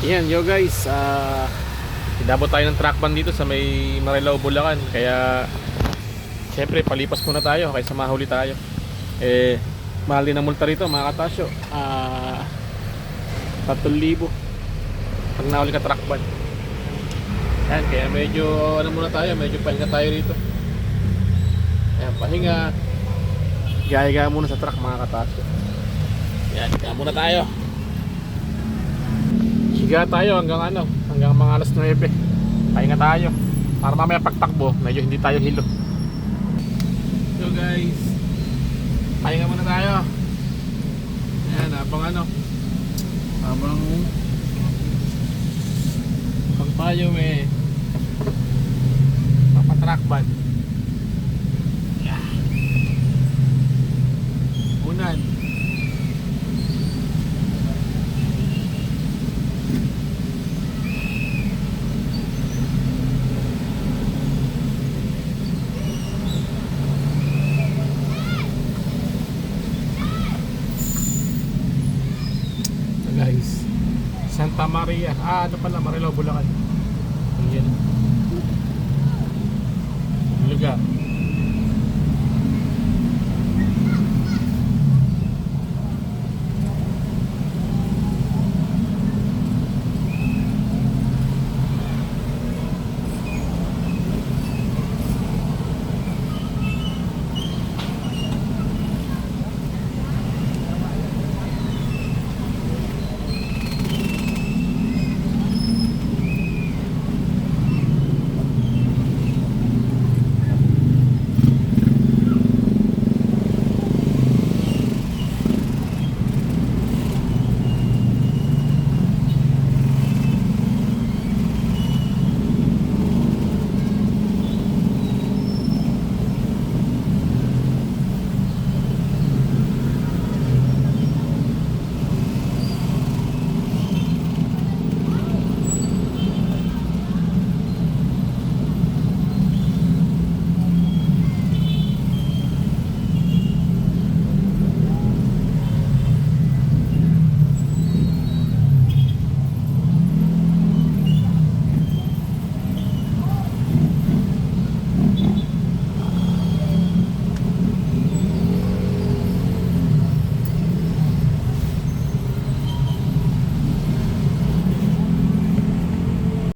Yan, yo guys, inabot tayo ng truck ban dito sa may Marilao, Bulacan. Kaya syempre palipas muna tayo kaysa mahuli tayo. Mahal din ang multa rito mga katasyo. 3,000 pag nahuli ka truck ban. Yan, kaya medyo muna tayo, medyo pahinga tayo rito. Ayan, pahinga. Gaya muna sa truck mga katasyo. Yan, kaya muna tayo. Higa tayo hanggang mga alas 9. Pahinga tayo para mamaya pagtakbo medyo hindi tayo hilo. So guys, pahinga muna tayo. Ayan, habang tayo papatrackban. Unan. Guys, Santa Maria, Marilao, Bulacan. Ayan lugar.